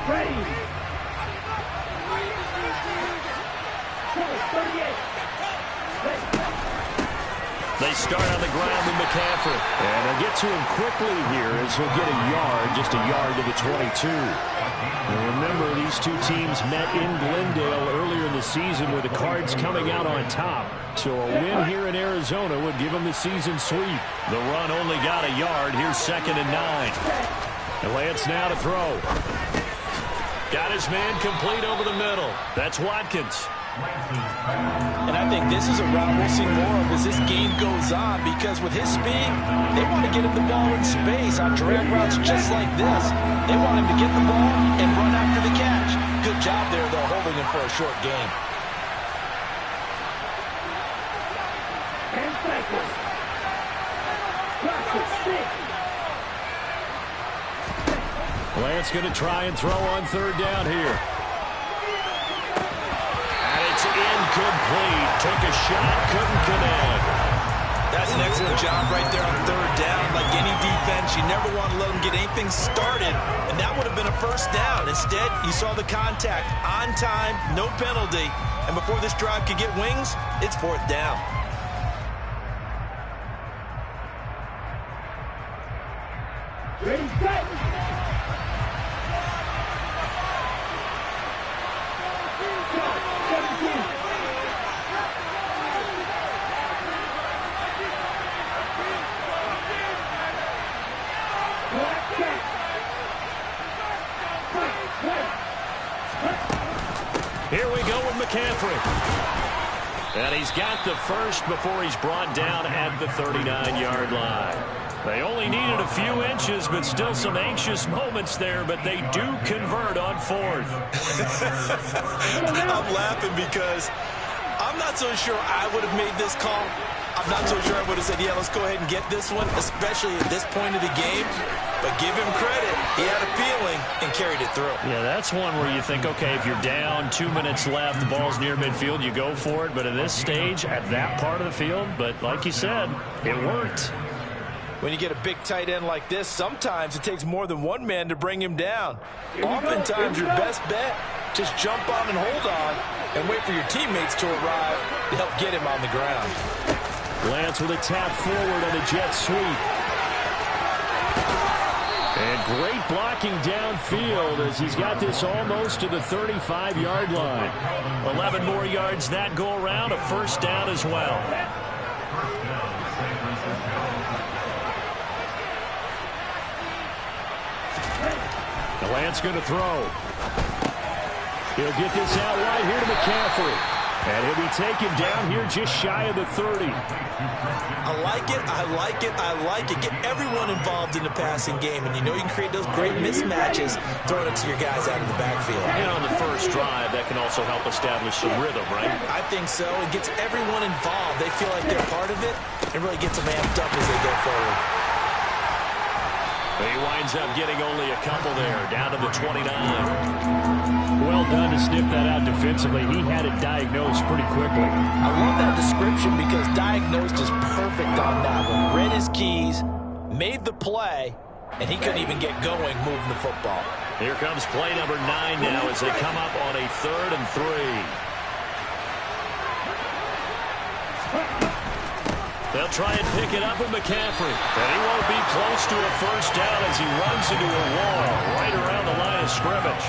Ready. They start on the ground with McCaffrey. And they'll get to him quickly here as he'll get a yard, just a yard to the 22. And remember, these two teams met in Glendale earlier in the season with the Cards coming out on top. So a win here in Arizona would give them the season sweep. The run only got a yard. Here's 2nd and 9. And Lance now to throw. Got his man complete over the middle. That's Watkins. And I think this is a route we'll see more of as this game goes on, because with his speed, they want to get him the ball in space on drag routes just like this. They want him to get the ball and run after the catch. Good job there, though, holding him for a short game. Lance going to try and throw on 3rd down here. And it's incomplete. Took a shot, couldn't connect. That's an excellent job right there on 3rd down. Like any defense, you never want to let them get anything started, and that would have been a 1st down. Instead, you saw the contact on time, no penalty, and before this drive could get wings, it's 4th down. Ready, set. Here we go with McCaffrey. And he's got the first before he's brought down at the 39-yard line. They only needed a few inches, but still some anxious moments there, but they do convert on 4th. I'm laughing because I'm not so sure I would have made this call. I'm not so sure I would have said, yeah, let's go ahead and get this one, especially at this point of the game. But give him credit. He had a feeling and carried it through. Yeah, that's one where you think, okay, if you're down, 2 minutes left, the ball's near midfield, you go for it. But at this stage, at that part of the field, but like you said, it worked. When you get a big tight end like this, sometimes it takes more than one man to bring him down. Oftentimes, your best bet, just jump on and hold on and wait for your teammates to arrive to help get him on the ground. Lance with a tap forward on a jet sweep. And great blocking downfield as he's got this almost to the 35-yard line. 11 more yards that go around, a 1st down as well. Lance going to throw. He'll get this out wide here to McCaffrey. And he'll be taken down here just shy of the 30. I like it, I like it, I like it. Get everyone involved in the passing game, and you know you can create those great mismatches throwing it to your guys out of the backfield. And on the first drive, that can also help establish some rhythm, right? I think so. It gets everyone involved. They feel like they're part of it. It really gets them amped up as they go forward. He winds up getting only a couple there, down to the 29. Well done to sniff that out defensively. He had it diagnosed pretty quickly. I love that description because diagnosed is perfect on that one. Read his keys, made the play, and he couldn't even get going moving the football. Here comes play number 9 now as they come up on a 3rd and 3. They'll try and pick it up with McCaffrey. And he won't be close to a 1st down as he runs into a wall right around the line of scrimmage.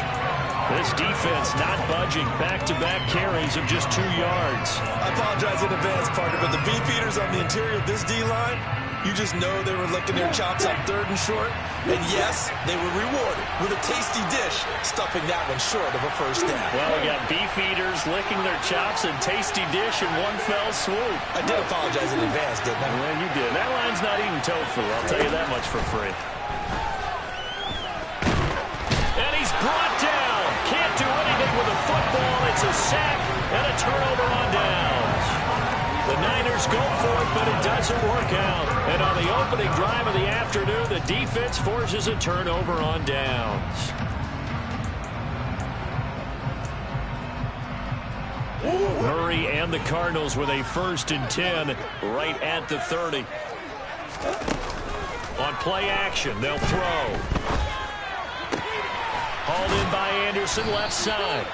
This defense not budging. Back-to-back carries of just 2 yards. I apologize in advance, partner, but the beefeaters on the interior of this D-line, you just know they were licking their chops on 3rd and short. And yes, they were rewarded with a tasty dish, stuffing that one short of a 1st down. Well, we got beefeaters licking their chops and tasty dish in one fell swoop. I did apologize in advance, didn't I? Well, you did. That line's not eating tofu, I'll tell you that much for free. And he's brought down. Can't do anything with a football. It's a sack and a turnover on downs. The Niners go for it, but it doesn't work out. And on the opening drive of the afternoon, the defense forces a turnover on downs. Murray and the Cardinals with a 1st and 10 right at the 30. On play action, they'll throw. Hauled in by Anderson, left side.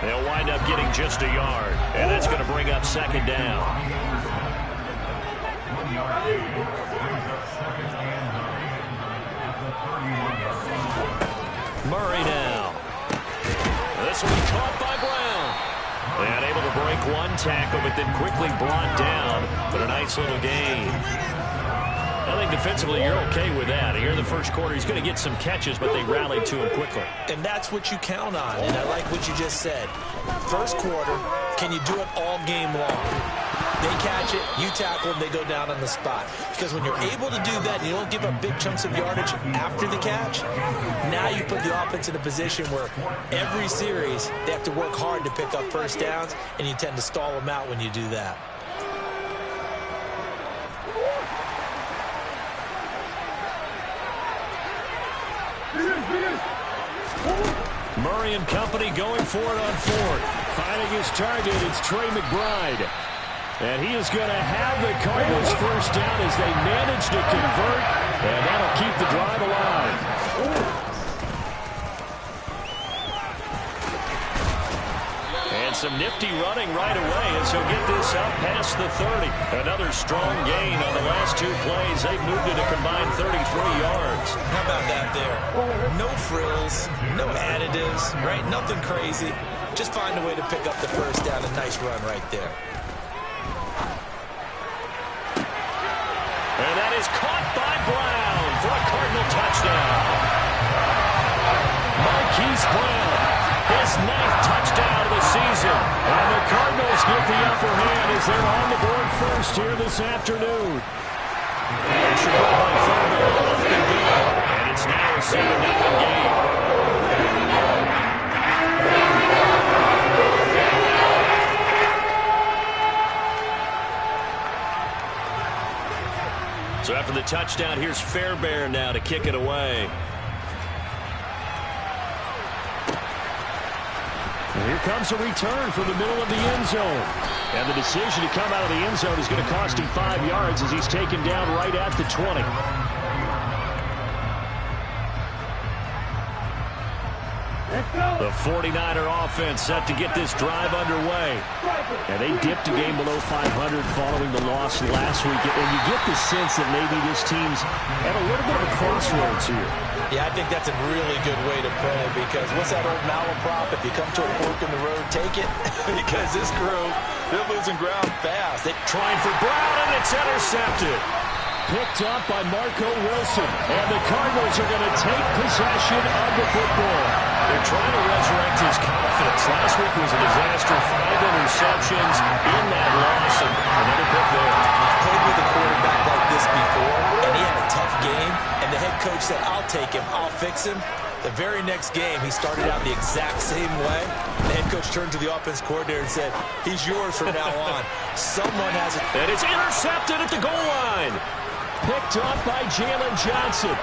They'll wind up getting just a yard, and that's going to bring up second down. Murray now. This will be caught by Brown. And able to break one tackle, but then quickly brought down. But a nice little gain. I think defensively you're okay with that. Here in the first quarter, he's going to get some catches, but they rallied to him quickly. And that's what you count on, and I like what you just said. First quarter, can you do it all game long? They catch it, you tackle them, they go down on the spot. Because when you're able to do that and you don't give up big chunks of yardage after the catch, now you put the offense in a position where every series they have to work hard to pick up first downs, and you tend to stall them out when you do that. Murray and company going for it on fourth. Finding his target, it's Trey McBride. And he is going to have the Cardinals first down as they manage to convert, and that'll keep the drive alive. And some nifty running right away as he'll get this up past the 30. Another strong gain on the last two plays. They've moved it a combined 33 yards. How about that there? No frills, no additives, right? Nothing crazy. Just find a way to pick up the first down. A nice run right there. And that is caught by Brown for a Cardinal touchdown. Marquise Brown, his 9th touchdown of the season. And the Cardinals get the upper hand as they're on the board first here this afternoon. And it's now a 7-0 game. So after the touchdown, here's Fairbairn now to kick it away. And here comes a return from the middle of the end zone. And the decision to come out of the end zone is going to cost him 5 yards as he's taken down right at the 20. The 49er offense set to get this drive underway. And they dipped a game below 500 following the loss last week. And you get the sense that maybe this team's at a little bit of a crossroads here. Yeah, I think that's a really good way to put it, because what's that old malaprop? If you come to a fork in the road, take it. Because this crew, they're losing ground fast. They're trying for Brown, and it's intercepted. Picked up by Marco Wilson. And the Cardinals are going to take possession of the football. They're trying to resurrect his confidence. Last week was a disaster. 5 interceptions in that loss. And another pick there. I've played with a quarterback like this before, and he had a tough game. And the head coach said, I'll take him. I'll fix him. The very next game, he started out the exact same way. The head coach turned to the offense coordinator and said, he's yours from now on. Someone has it. And it's intercepted at the goal line. Picked up by Jalen Johnson.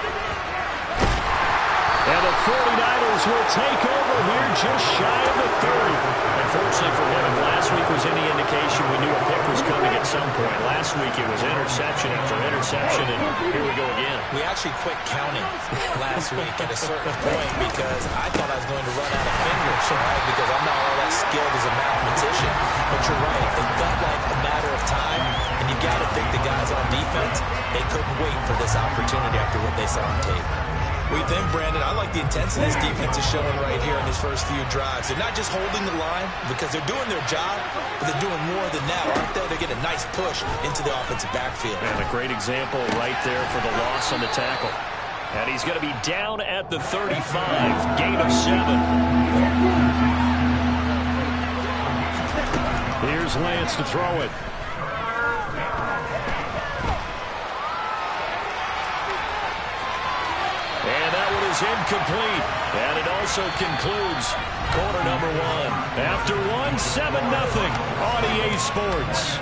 And the 49ers will take over here just shy of the 30. Unfortunately for him, if last week was any indication, we knew a pick was coming at some point. Last week it was interception after interception, and here we go again. We actually quit counting last week at a certain point because I thought I was going to run out of fingers, right? Because I'm not all that skilled as a mathematician. But you're right. It felt like a matter of time, and you got to think the guys on defense, they couldn't wait for this opportunity after what they saw on tape. We think, Brandon, I like the intensity this defense is showing right here in these first few drives. They're not just holding the line because they're doing their job, but they're doing more than that, aren't they? They're getting a nice push into the offensive backfield. And a great example right there for the loss on the tackle. And he's going to be down at the 35, gain of 7. Here's Lance to throw it. And that one is incomplete. And it also concludes quarter number 1. After 1, 7-0 on EA Sports.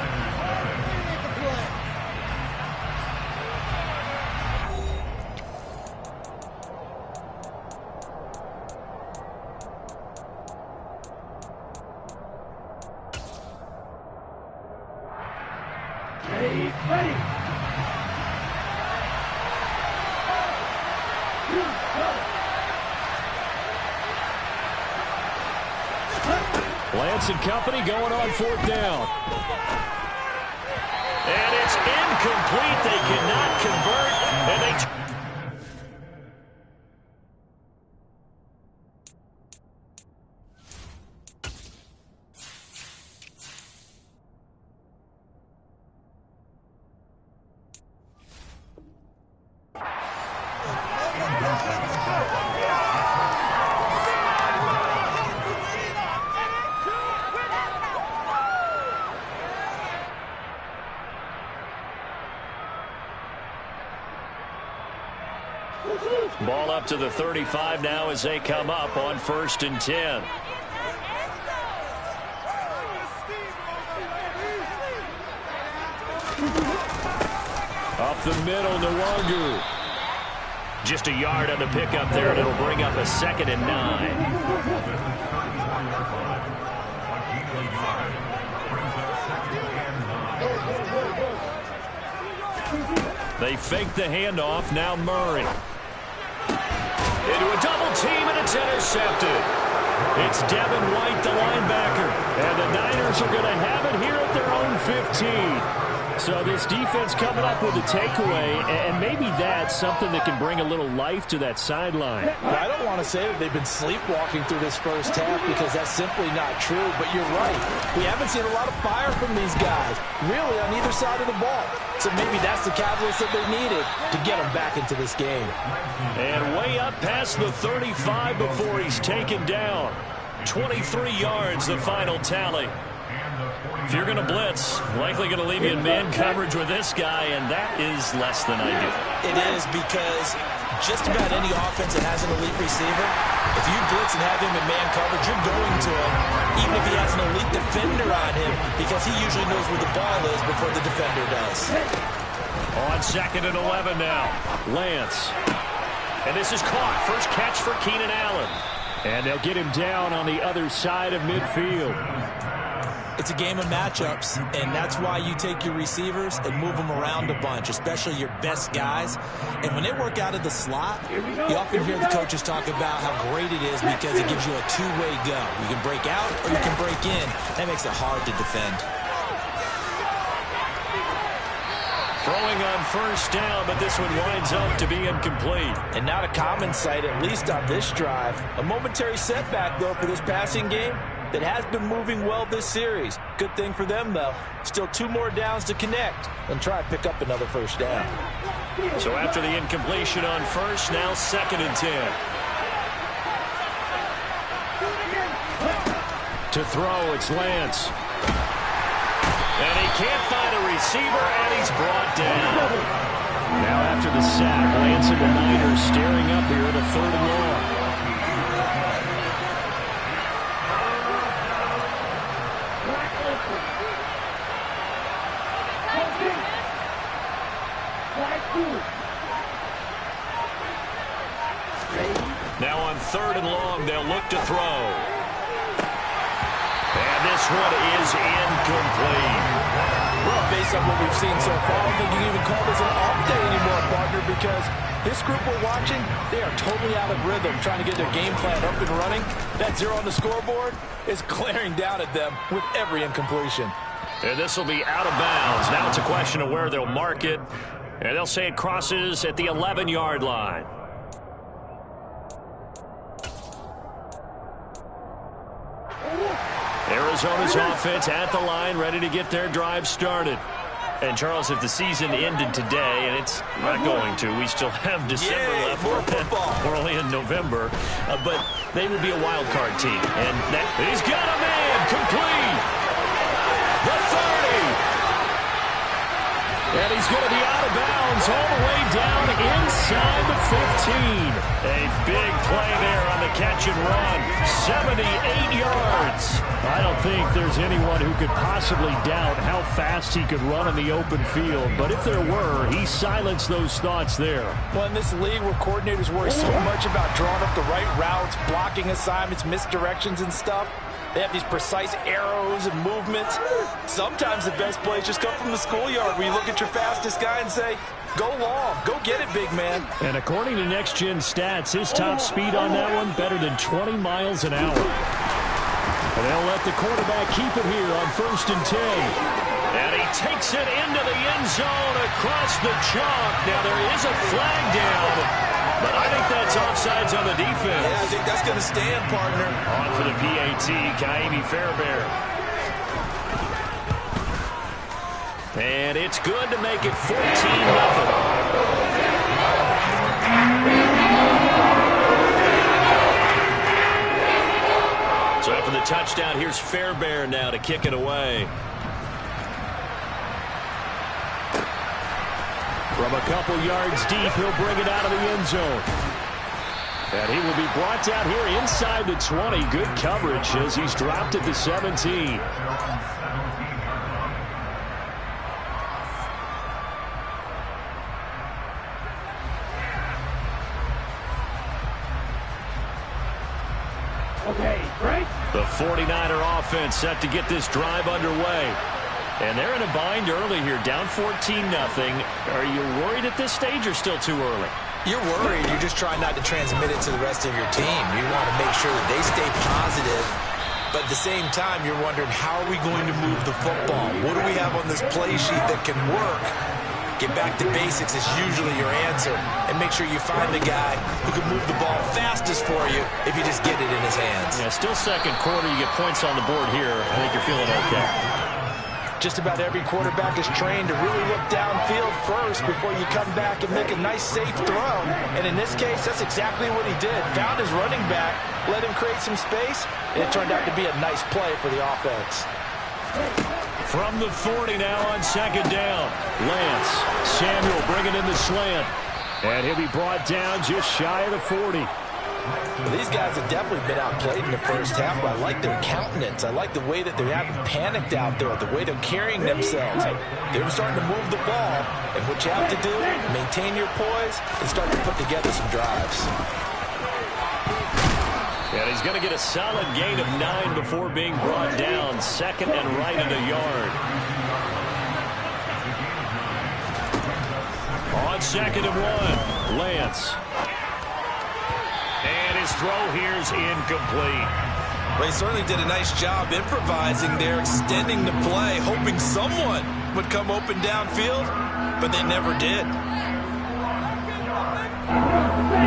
Ready. Lance and company going on 4th down. And it's incomplete. They cannot convert. And they... Ball up to the 35 now as they come up on 1st and 10. Up the middle, Nwangu. Just a yard on the pickup there, and it'll bring up a 2nd and 9. They fake the handoff. Now Murray. Into a double team, and it's intercepted. It's Devin White, the linebacker. And the Niners are going to have it here at their own 15. So this defense coming up with a takeaway, and maybe that's something that can bring a little life to that sideline. Well, I don't want to say that they've been sleepwalking through this first half because that's simply not true, but you're right. We haven't seen a lot of fire from these guys, really, on either side of the ball. So maybe that's the catalyst that they needed to get them back into this game. And way up past the 35 before he's taken down. 23 yards, the final tally. If you're going to blitz, likely going to leave you in man coverage with this guy, and that is less than ideal. It is, because just about any offense that has an elite receiver, if you blitz and have him in man coverage, you're going to him, even if he has an elite defender on him, because he usually knows where the ball is before the defender does. On 2nd and 11 now, Lance. And this is caught. First catch for Keenan Allen. And they'll get him down on the other side of midfield. It's a game of matchups, and that's why you take your receivers and move them around a bunch, especially your best guys. And when they work out of the slot, you often hear the coaches talk about how great it is because it gives you a two-way go. You can break out or you can break in. That makes it hard to defend. Throwing on 1st down, but this one winds up to be incomplete. And not a common sight, at least on this drive. A momentary setback, though, for this passing game that has been moving well this series. Good thing for them, though. Still 2 more downs to connect and try to pick up another 1st down. So after the incompletion on 1st, now 2nd and 10. To throw, it's Lance. And he can't find a receiver, and he's brought down. Now after the sack, Lance and the Niners staring up here at a 3rd and long. Now on 3rd and long, they'll look to throw. And this one is incomplete. Well, based on what we've seen so far, I don't think you can even call this an off day anymore, partner, because this group we're watching, they are totally out of rhythm, trying to get their game plan up and running. That 0 on the scoreboard is glaring down at them with every incompletion. And this will be out of bounds. Now it's a question of where they'll mark it. And they'll say it crosses at the 11-yard line. Arizona's offense at the line, ready to get their drive started. And, Charles, if the season ended today, and it's not going to, we still have December left. More football. We're only in November. But they would be a wild card team. And he's got a man complete. The 30. And he's going to be out of bounds all the way down inside the 15. A big play there on the catch and run. 78 yards. I don't think there's anyone who could possibly doubt how fast he could run in the open field. But if there were, he silenced those thoughts there. Well, in this league where coordinators worry so much about drawing up the right routes, blocking assignments, misdirections and stuff, they have these precise arrows and movements. Sometimes the best plays just come from the schoolyard where you look at your fastest guy and say, go long, go get it, big man. And according to Next Gen Stats, his top speed on that one better than 20 miles an hour. And they'll let the quarterback keep it here on 1st and 10. And he takes it into the end zone across the chalk. Now there is a flag down, but I think that's offsides on the defense. Yeah, I think that's going to stand, partner. On for the PAT, Ka'imi Fairbairn. And it's good to make it 14-0. So after the touchdown, here's Fairbairn now to kick it away. From a couple yards deep, he'll bring it out of the end zone. And he will be brought down here inside the 20. Good coverage as he's dropped at the 17. Okay, break. The 49er offense set to get this drive underway. And they're in a bind early here, down 14-0. Are you worried at this stage or still too early? You're worried. You're just trying not to transmit it to the rest of your team. You want to make sure that they stay positive. But at the same time, you're wondering, how are we going to move the football? What do we have on this play sheet that can work? Get back to basics is usually your answer. And make sure you find the guy who can move the ball fastest for you if you just get it in his hands. Yeah, still second quarter. You get points on the board here. I think you're feeling okay. Just about every quarterback is trained to really look downfield first before you come back and make a nice, safe throw. And in this case, that's exactly what he did. Found his running back, let him create some space, and it turned out to be a nice play for the offense. From the 40 now on 2nd down. Lance. Samuel bringing in the slant. And he'll be brought down just shy of the 40. Well, these guys have definitely been outplayed in the first half, but I like their countenance. I like the way that they haven't panicked out there, the way they're carrying themselves. They're starting to move the ball, and what you have to do, maintain your poise and start to put together some drives. And he's going to get a solid gain of 9 before being brought down. 2nd and right at a yard. On 2nd and 1, Lance. And his throw here's incomplete. Well, he certainly did a nice job improvising there, extending the play, hoping someone would come open downfield, but they never did.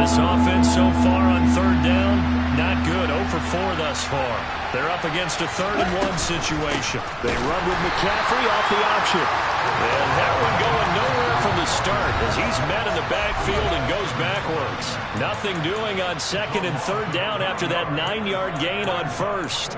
This offense so far on 3rd down, not good. 0 for 4 thus far. They're up against a 3rd and 1 situation. They run with McCaffrey off the option. And that one going nowhere from the start as he's met in the backfield and goes backwards. Nothing doing on 2nd and 3rd down after that 9-yard gain on 1st.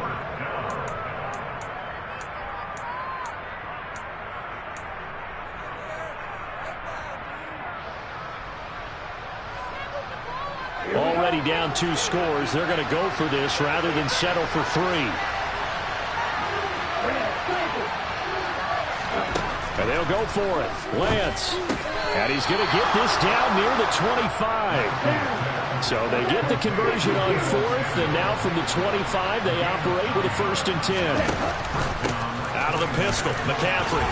Already down 2 scores. They're going to go for this rather than settle for 3. And they'll go for it. Lance. And he's going to get this down near the 25. So they get the conversion on 4th, and now from the 25, they operate with a 1st and 10. Out of the pistol, McCaffrey.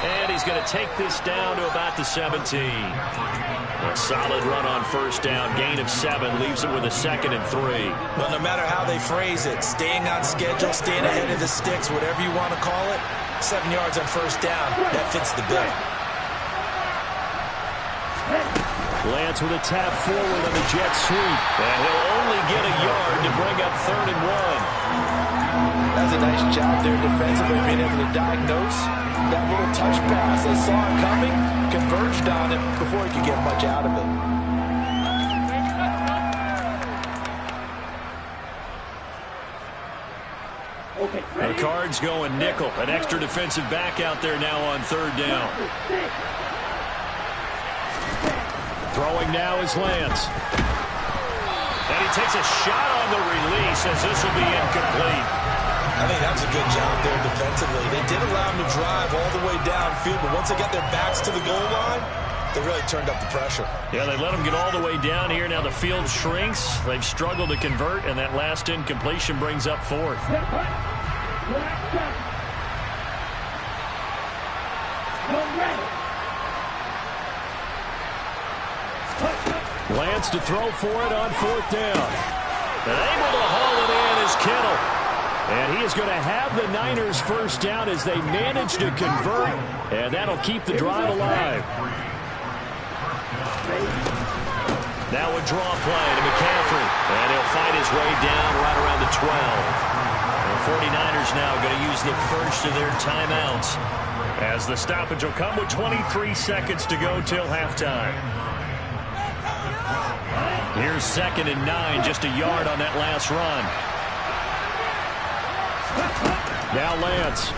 And he's going to take this down to about the 17. A solid run on 1st down. Gain of 7 leaves it with a 2nd and 3. Well, no matter how they phrase it, staying on schedule, staying ahead of the sticks, whatever you want to call it, 7 yards on 1st down, that fits the bill. Lance with a tap forward on the jet sweep. And he'll only get a yard to bring up 3rd and 1. That's a nice job there defensively, being able to diagnose that little touch pass. They saw it coming, converged on it before he could get much out of it. The Cards going nickel. An extra defensive back out there now on 3rd down. Throwing now is Lance. And he takes a shot on the release as this will be incomplete. I think that was a good job there defensively. They did allow him to drive all the way downfield, but once they got their backs to the goal line, they really turned up the pressure. Yeah, they let him get all the way down here. Now the field shrinks. They've struggled to convert, and that last incompletion brings up 4th. Lance to throw for it on 4th down. And able to haul it in is Kittle. And he is going to have the Niners first down as they manage to convert, and that'll keep the drive alive. Now a draw play to McCaffrey, and he'll fight his way down right around the 12. The 49ers now going to use the first of their timeouts, as the stoppage will come with 23 seconds to go till halftime. Here's 2nd and 9, just a yard on that last run. Now Lance.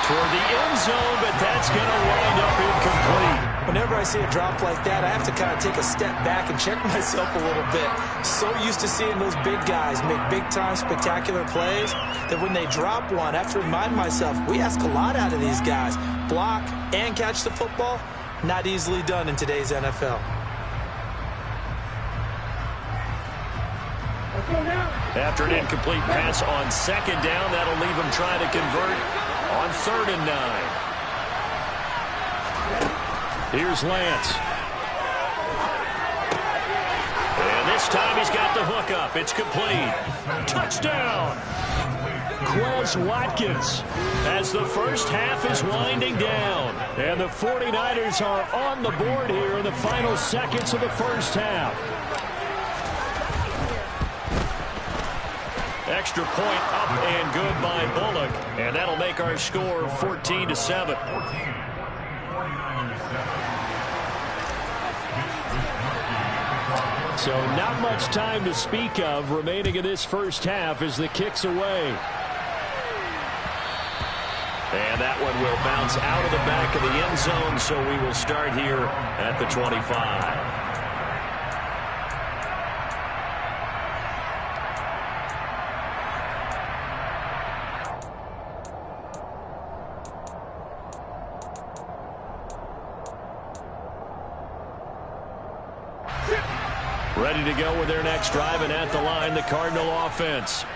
Toward the end zone, but that's going to wind up incomplete. Whenever I see a drop like that, I have to kind of take a step back and check myself a little bit. So used to seeing those big guys make big-time spectacular plays that when they drop one, I have to remind myself, we ask a lot out of these guys. Block and catch the football, not easily done in today's NFL. After an incomplete pass on 2nd down, that'll leave him trying to convert on 3rd and 9. Here's Lance. And this time he's got the hook up. It's complete. Touchdown! Quez Watkins as the first half is winding down. And the 49ers are on the board here in the final seconds of the first half. Extra point up and good by Bullock. And that'll make our score 14-7. So not much time to speak of remaining in this first half as the kick's away. And that one will bounce out of the back of the end zone, so we will start here at the 25. Ready to go with their next drive, and at the line, the Cardinal offense.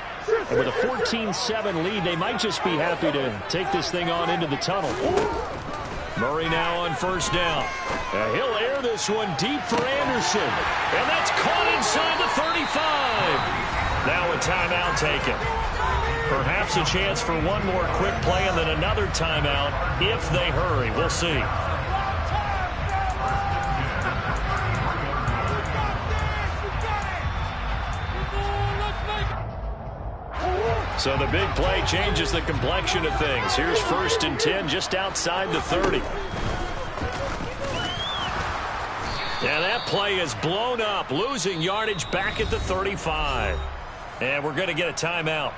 And with a 14-7 lead, they might just be happy to take this thing on into the tunnel. Murray now on first down. He'll air this one deep for Anderson. And that's caught inside the 35. Now a timeout taken. Perhaps a chance for one more quick play and then another timeout if they hurry. We'll see. So the big play changes the complexion of things. Here's 1st and 10 just outside the 30. And that play is blown up, losing yardage back at the 35. And we're going to get a timeout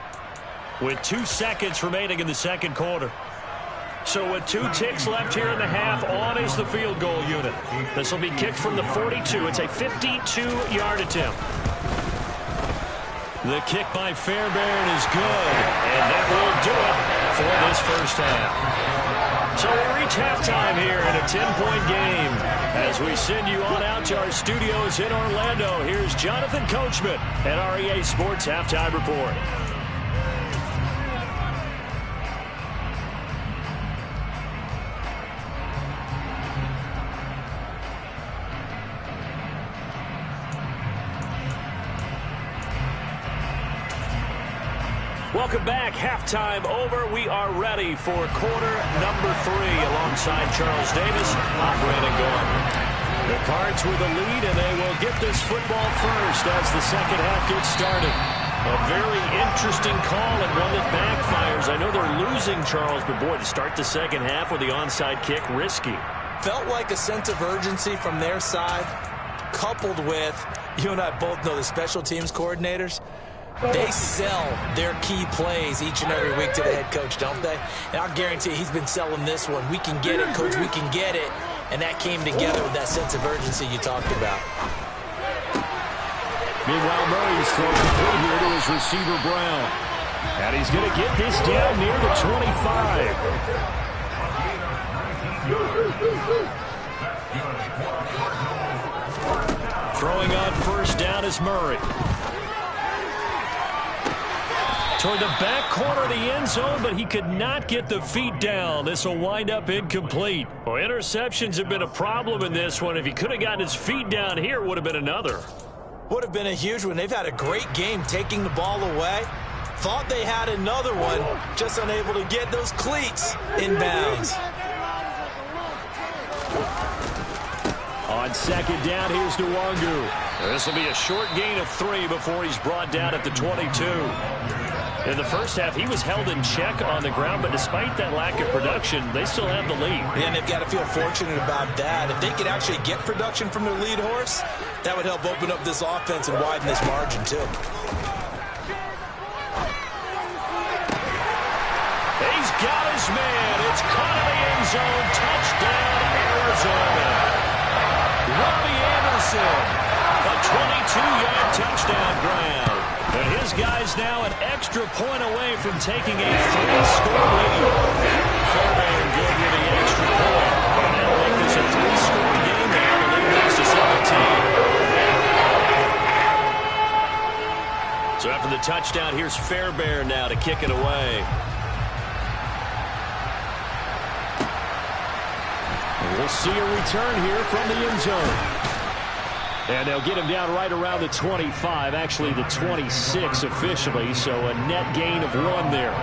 with 2 seconds remaining in the second quarter. So with 2 ticks left here in the half, on is the field goal unit. This will be kicked from the 42. It's a 52-yard attempt. The kick by Fairbairn is good, and that will do it for this first half. So we reach halftime here in a 10-point game. As we send you on out to our studios in Orlando, here's Jonathan Coachman at our EA Sports Halftime Report. Welcome back. Halftime over. We are ready for quarter number 3 alongside Charles Davis, I'm Brandon Gordon. The Cards with the lead, and they will get this football first as the second half gets started. A very interesting call and one that backfires. I know they're losing, Charles, but boy, to start the second half with the onside kick, risky. Felt like a sense of urgency from their side, coupled with, you and I both know the special teams coordinators, they sell their key plays each and every week to the head coach, don't they? And I'll guarantee he's been selling this one. We can get it, coach, we can get it. And that came together with that sense of urgency you talked about. Meanwhile, Murray's throw complete here to his receiver, Brown. And he's going to get this down near the 25. Throwing on first down is Murray. Toward the back corner of the end zone, but he could not get the feet down. This will wind up incomplete. Well, interceptions have been a problem in this one. If he could have gotten his feet down here, it would have been another. Would have been a huge one. They've had a great game taking the ball away. Thought they had another one, just unable to get those cleats in bounds. On second down, here's Nwangu. This will be a short gain of 3 before he's brought down at the 22. In the first half, he was held in check on the ground, but despite that lack of production, they still have the lead. And they've got to feel fortunate about that. If they could actually get production from their lead horse, that would help open up this offense and widen this margin, too. He's got his man. It's caught in the end zone. Touchdown, Arizona. Robbie Anderson, a 22-yard touchdown grab. And his guy's now an extra point away from taking a 3-score lead. Fairbairn good with the extra point. And that'll make this a 3-score game now. The lead goes to 17. So after the touchdown, here's Fairbairn now to kick it away. And we'll see a return here from the end zone. And they'll get him down right around the 25, actually the 26 officially, so a net gain of 1 there.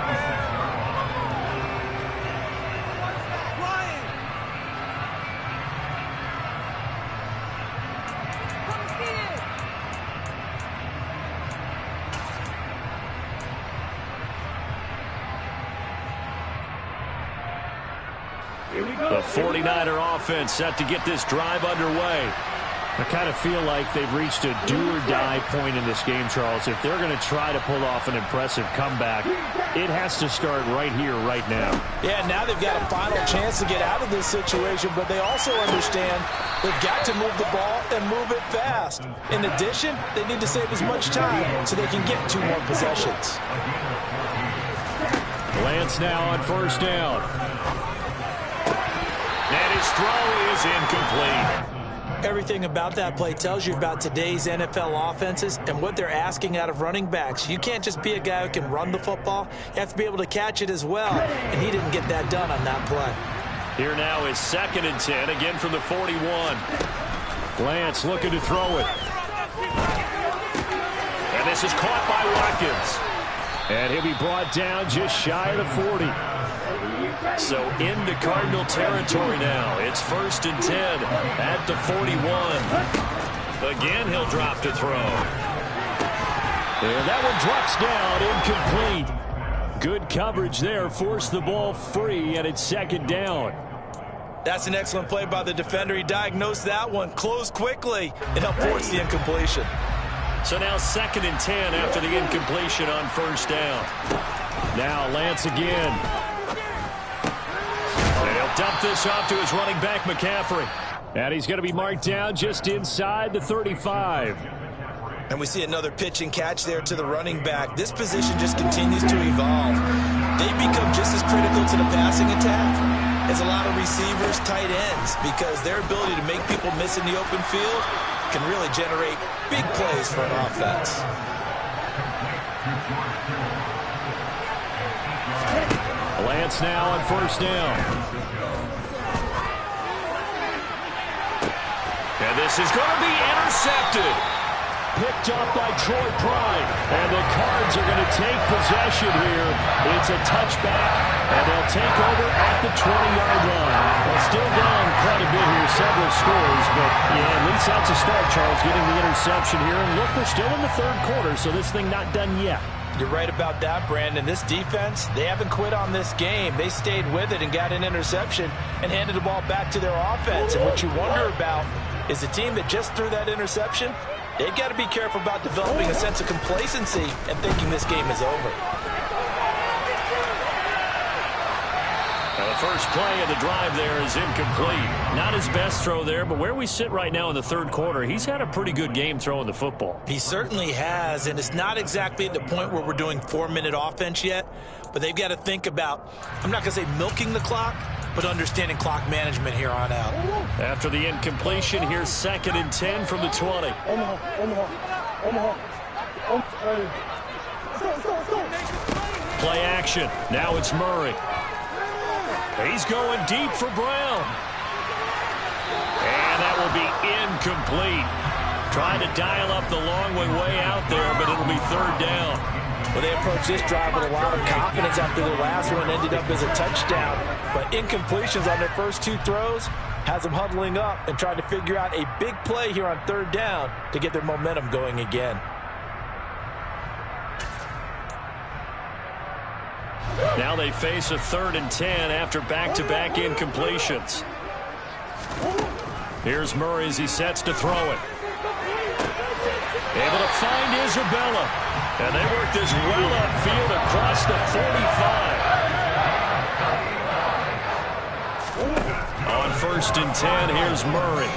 The 49er offense set to get this drive underway. I kind of feel like they've reached a do-or-die point in this game, Charles. If they're going to try to pull off an impressive comeback, it has to start right here, right now. Yeah, now they've got a final chance to get out of this situation, but they also understand they've got to move the ball and move it fast. In addition, they need to save as much time so they can get 2 more possessions. Lance now on first down. And his throw is incomplete. Everything about that play tells you about today's NFL offenses and what they're asking out of running backs. You can't just be a guy who can run the football. You have to be able to catch it as well, and he didn't get that done on that play. Here now is 2nd and 10, again from the 41. Lance looking to throw it. And this is caught by Watkins. And he'll be brought down just shy of the 40. So into Cardinal territory now. It's 1st and 10 at the 41. Again, he'll drop to throw. And that one drops down, incomplete. Good coverage there, forced the ball free, and it's 2nd down. That's an excellent play by the defender. He diagnosed that one, closed quickly, and helped force the incompletion. So now 2nd and 10 after the incompletion on 1st down. Now Lance again. And he'll dump this off to his running back, McCaffrey. And he's going to be marked down just inside the 35. And we see another pitch and catch there to the running back. This position just continues to evolve. They become just as critical to the passing attack as a lot of receivers, tight ends, because their ability to make people miss in the open field can really generate big plays for an offense. Lance now on 1st down. And this is going to be intercepted. Picked up by Troy Pride. And the Cards are going to take possession here. It's a touchback, and they'll take over at the 20-yard line. Well, still down quite a bit here, several scores, but yeah, at least that's a start, Charles, getting the interception here. And look, we're still in the 3rd quarter, so this thing not done yet. You're right about that, Brandon. This defense, they haven't quit on this game. They stayed with it and got an interception and handed the ball back to their offense. And what you wonder about is the team that just threw that interception, they've got to be careful about developing a sense of complacency and thinking this game is over. Now the first play of the drive there is incomplete. Not his best throw there, but where we sit right now in the 3rd quarter, he's had a pretty good game throwing the football. He certainly has, and it's not exactly at the point where we're doing 4-minute offense yet, but they've got to think about, I'm not going to say milking the clock, but understanding clock management here on out. After the incompletion, here's 2nd and 10 from the 20. Play action. Now it's Murray. He's going deep for Brown. And that will be incomplete. Trying to dial up the long way out there, but it'll be third down. Well, they approached this drive with a lot of confidence after the last one ended up as a touchdown. But incompletions on their first two throws has them huddling up and trying to figure out a big play here on third down to get their momentum going again. Now they face a 3rd and 10 after back-to-back incompletions. Here's Murray as he sets to throw it. Able to find Isabella. And they work this well upfield across the 45. On 1st and 10, here's Murray.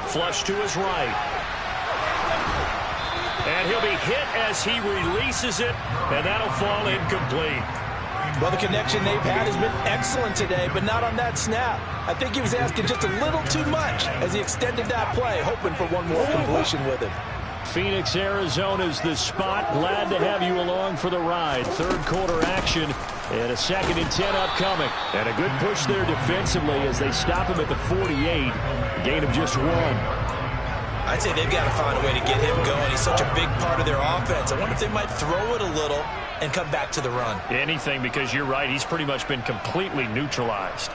Flush to his right. And he'll be hit as he releases it, and that'll fall incomplete. Well, the connection they've had has been excellent today, but not on that snap. I think he was asking just a little too much as he extended that play, hoping for one more completion with it. Phoenix, Arizona's the spot. Glad to have you along for the ride. Third quarter action and a 2nd and 10 upcoming. And a good push there defensively as they stop him at the 48. A gain of just 1. I'd say they've got to find a way to get him going. He's such a big part of their offense. I wonder if they might throw it a little and come back to the run. Anything, because you're right. He's pretty much been completely neutralized.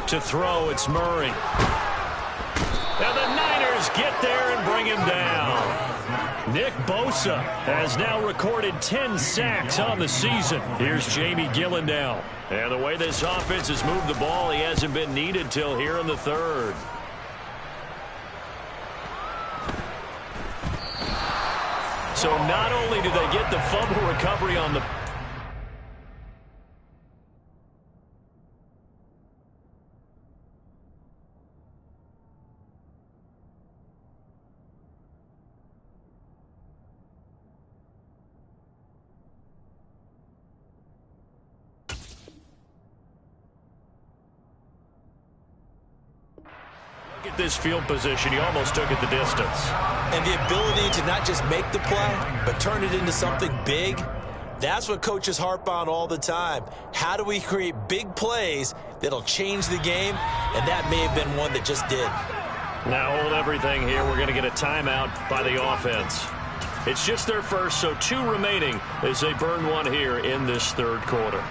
To throw, it's Murray. And the Niners get there and bring him down. Nick Bosa has now recorded 10 sacks on the season. Here's Jamie Gillen now. And the way this offense has moved the ball, he hasn't been needed till here in the 3rd. So not only do they get the fumble recovery on the at this field position, he almost took it the distance. And the ability to not just make the play, but turn it into something big, that's what coaches harp on all the time. How do we create big plays that'll change the game? And that may have been one that just did. Now hold everything here. We're going to get a timeout by the offense. It's just their first, so 2 remaining as they burn one here in this 3rd quarter.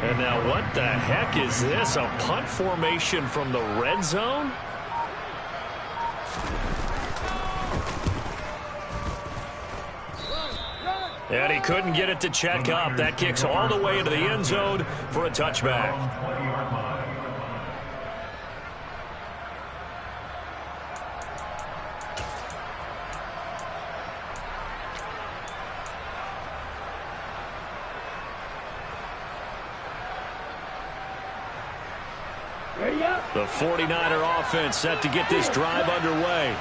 And now what the heck is this? A punt formation from the red zone? And he couldn't get it to check up. That kicks all the way into the end zone for a touchback. The 49er offense set to get this drive underway.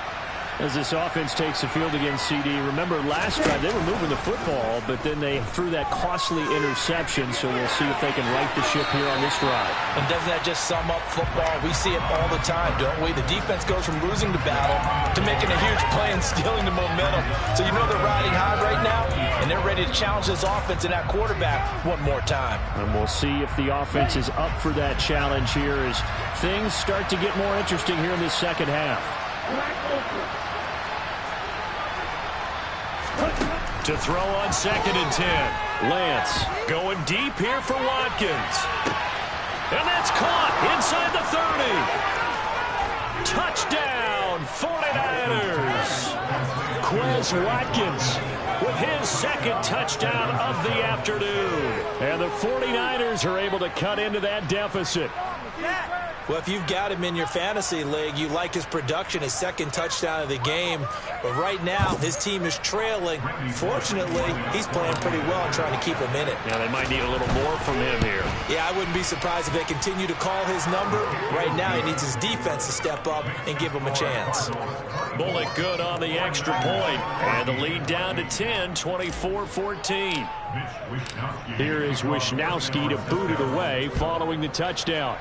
As this offense takes the field against CD. Remember last drive they were moving the football, but then they threw that costly interception, so we'll see if they can right the ship here on this drive. And doesn't that just sum up football? We see it all the time, don't we? The defense goes from losing the battle to making a huge play and stealing the momentum. So you know they're riding high right now, and they're ready to challenge this offense and that quarterback one more time. And we'll see if the offense is up for that challenge here as things start to get more interesting here in this second half. To throw on 2nd and 10. Lance going deep here for Watkins. And that's caught inside the 30. Touchdown, 49ers. Quez Watkins with his 2nd touchdown of the afternoon. And the 49ers are able to cut into that deficit. Well, if you've got him in your fantasy league, you like his production, his second touchdown of the game. But right now, his team is trailing. Fortunately, he's playing pretty well and trying to keep him in it. Now, they might need a little more from him here. Yeah, I wouldn't be surprised if they continue to call his number. Right now, he needs his defense to step up and give him a chance. Bullock good on the extra point. And the lead down to 10, 24-14. Here is Wisnowski to boot it away following the touchdown.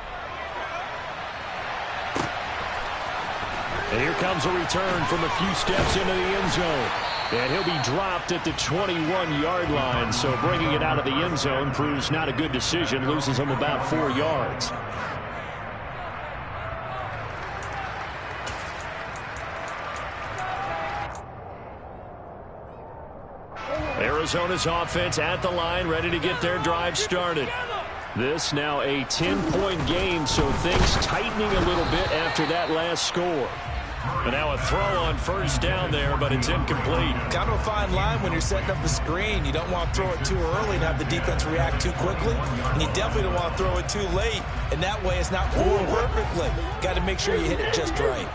And here comes a return from a few steps into the end zone. And he'll be dropped at the 21-yard line. So bringing it out of the end zone proves not a good decision. Loses him about 4 yards. Arizona's offense at the line, ready to get their drive started. This now a 10-point game, so things tightening a little bit after that last score. And now a throw on first down there, but it's incomplete. Kind of a fine line when you're setting up the screen. You don't want to throw it too early and have the defense react too quickly. And you definitely don't want to throw it too late. And that way it's not formed perfectly. Got to make sure you hit it just right.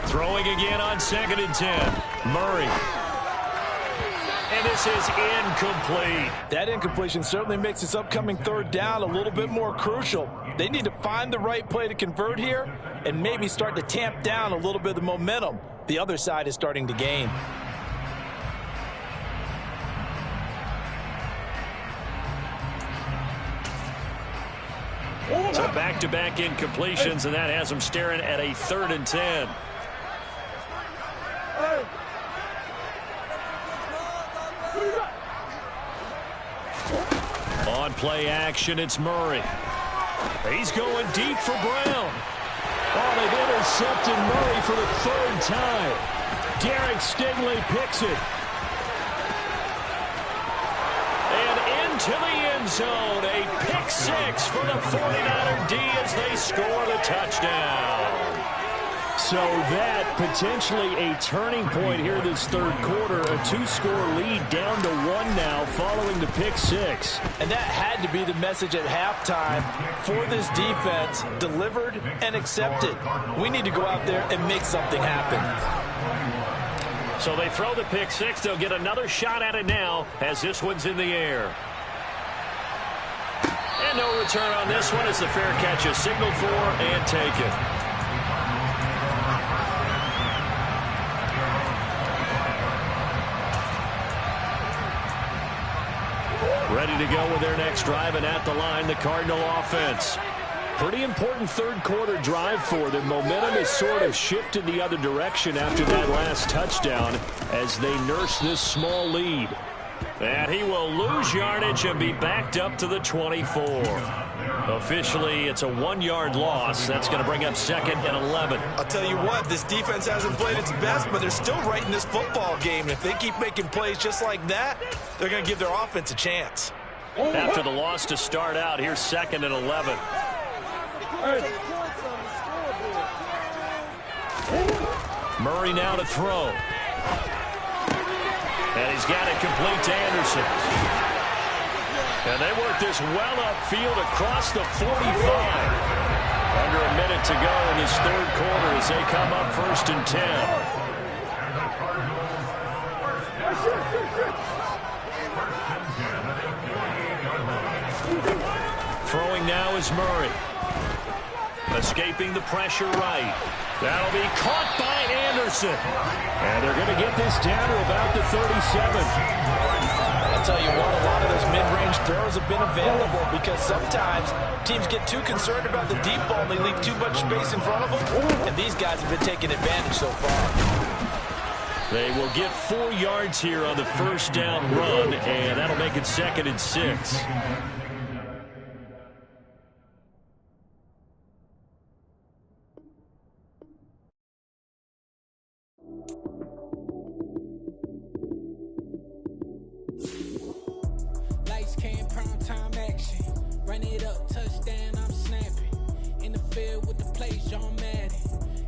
Throwing again on 2nd and 10. Murray. And this is incomplete. That incompletion certainly makes this upcoming third down a little bit more crucial. They need to find the right play to convert here and maybe start to tamp down a little bit of the momentum the other side is starting to gain. So back-to-back incompletions, and that has them staring at a 3rd and 10. On play action, it's Murray. He's going deep for Brown. Oh, they've intercepted Murray for the 3rd time. Derek Stingley picks it. And into the end zone, a pick 6 for the 49er D as they score the touchdown. So that potentially a turning point here this third quarter. A 2-score lead down to 1 now following the pick 6. And that had to be the message at halftime for this defense. Delivered and accepted. We need to go out there and make something happen. So they throw the pick 6. They'll get another shot at it now as this one's in the air. And no return on this one as the fair catch is signaled for and taken. Ready to go with their next drive, and at the line, the Cardinal offense. Pretty important third quarter drive for them. Momentum has sort of shifted the other direction after that last touchdown as they nurse this small lead. And he will lose yardage and be backed up to the 24. Officially, it's a 1-yard loss. That's going to bring up 2nd and 11. I'll tell you what, this defense hasn't played its best, but they're still right in this football game. And if they keep making plays just like that, they're going to give their offense a chance. After the loss to start out, here's 2nd and 11. Murray now to throw. And he's got it complete to Anderson. And they work this well upfield across the 45. Under a minute to go in this third quarter as they come up 1st and 10. Throwing now is Murray. Escaping the pressure right. That'll be caught by Anderson. And they're going to get this down to about the 37. I'll tell you what, a lot of those mid-range throws have been available because sometimes teams get too concerned about the deep ball and they leave too much space in front of them. And these guys have been taking advantage so far. They will get 4 yards here on the first down run, and that'll make it 2nd and 6. Lights came, prime time action. Run it up, touchdown, I'm snapping. In the field with the plays, John Madden.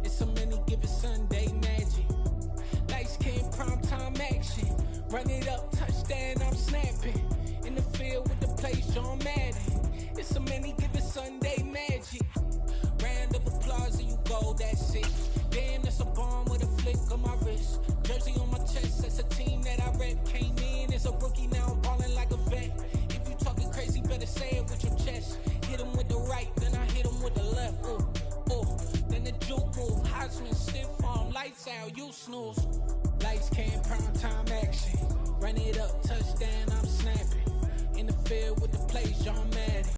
It's so many given Sunday magic. Lights came, prime time action. Run it up, touchdown. touchdown, I'm snapping. In the field with the place, John Madden. It's a many given Sunday magic. Round of applause and you go, that's it. Damn, that's a bomb with a flick on my wrist. Jersey on my chest, that's a team that I rep. Came in as a rookie, now I'm balling like a vet. If you talking crazy, better say it with your chest. Hit him with the right, then I hit him with the left. Then the juke move, Heisman, stiff arm, lights out, you snooze. Lights cam, prime time action. Run it up, touchdown, I'm snapping. In the field